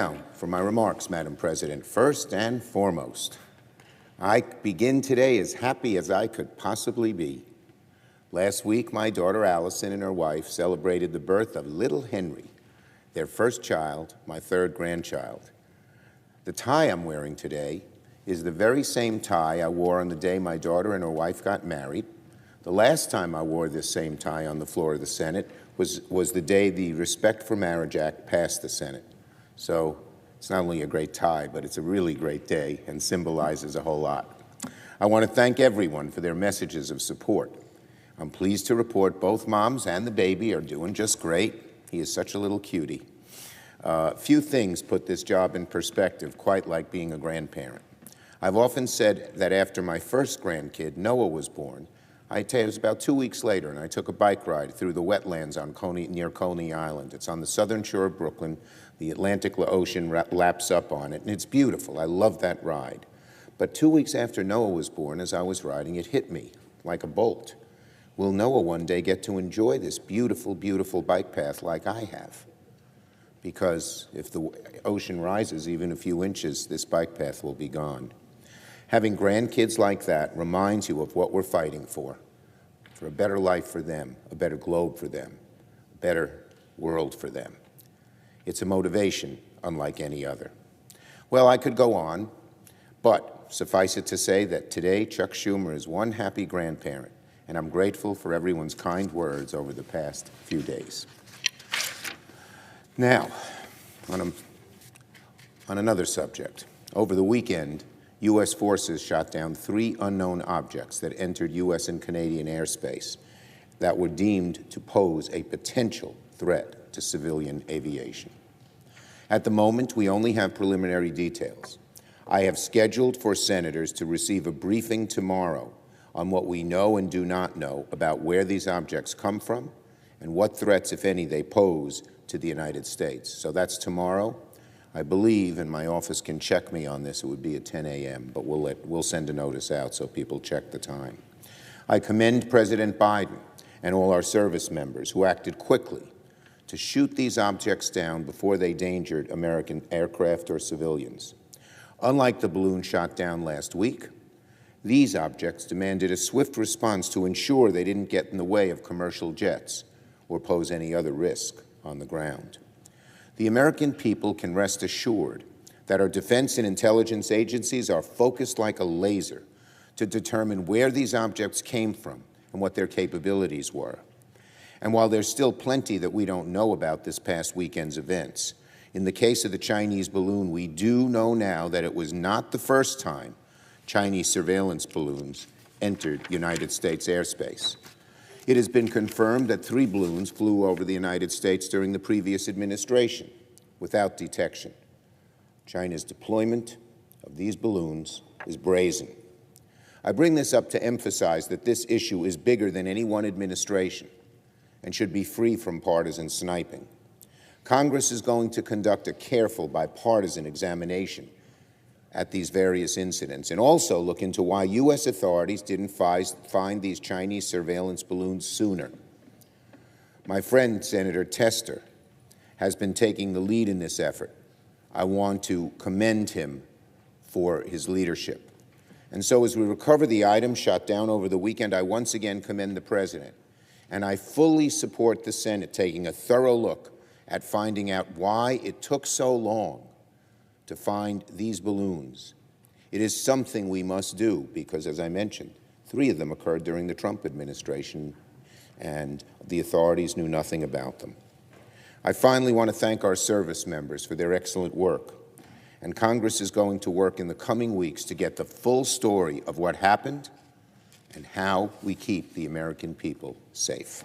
Now, for my remarks, Madam President, first and foremost, I begin today as happy as I could possibly be. Last week, my daughter Allison and her wife celebrated the birth of little Henry, their first child, my third grandchild. The tie I'm wearing today is the very same tie I wore on the day my daughter and her wife got married. The last time I wore this same tie on the floor of the Senate was the day the Respect for Marriage Act passed the Senate. So it's not only a great tie, but it's a really great day and symbolizes a whole lot. I want to thank everyone for their messages of support. I'm pleased to report both moms and the baby are doing just great. He is such a little cutie. Few things put this job in perspective, quite like being a grandparent. I've often said that after my first grandkid, Noah, was born, it was about 2 weeks later, and I took a bike ride through the wetlands near Coney Island. It's on the southern shore of Brooklyn. The Atlantic Ocean laps up on it, and it's beautiful. I love that ride. But 2 weeks after Noah was born, as I was riding, it hit me like a bolt. Will Noah one day get to enjoy this beautiful, beautiful bike path like I have? Because if the ocean rises even a few inches, this bike path will be gone. Having grandkids like that reminds you of what we're fighting for a better life for them, a better globe for them, a better world for them. It's a motivation unlike any other. Well, I could go on, but suffice it to say that today Chuck Schumer is one happy grandparent, and I'm grateful for everyone's kind words over the past few days. Now, on another subject, over the weekend, U.S. forces shot down 3 unknown objects that entered U.S. and Canadian airspace that were deemed to pose a potential threat to civilian aviation. At the moment, we only have preliminary details. I have scheduled for senators to receive a briefing tomorrow on what we know and do not know about where these objects come from and what threats, if any, they pose to the United States. So that's tomorrow. I believe, and my office can check me on this, it would be at 10 a.m., but we'll send a notice out so people check the time. I commend President Biden and all our service members who acted quickly to shoot these objects down before they endangered American aircraft or civilians. Unlike the balloon shot down last week, these objects demanded a swift response to ensure they didn't get in the way of commercial jets or pose any other risk on the ground. The American people can rest assured that our defense and intelligence agencies are focused like a laser to determine where these objects came from and what their capabilities were. And while there's still plenty that we don't know about this past weekend's events, in the case of the Chinese balloon, we do know now that it was not the first time Chinese surveillance balloons entered United States airspace. It has been confirmed that 3 balloons flew over the United States during the previous administration without detection. China's deployment of these balloons is brazen. I bring this up to emphasize that this issue is bigger than any one administration and should be free from partisan sniping. Congress is going to conduct a careful bipartisan examination at these various incidents and also look into why U.S. authorities didn't find these Chinese surveillance balloons sooner. My friend, Senator Tester, has been taking the lead in this effort. I want to commend him for his leadership. And so as we recover the items shot down over the weekend, I once again commend the President. And I fully support the Senate taking a thorough look at finding out why it took so long to find these balloons. It is something we must do because, as I mentioned, 3 of them occurred during the Trump administration, and the authorities knew nothing about them. I finally want to thank our service members for their excellent work, and Congress is going to work in the coming weeks to get the full story of what happened and how we keep the American people safe.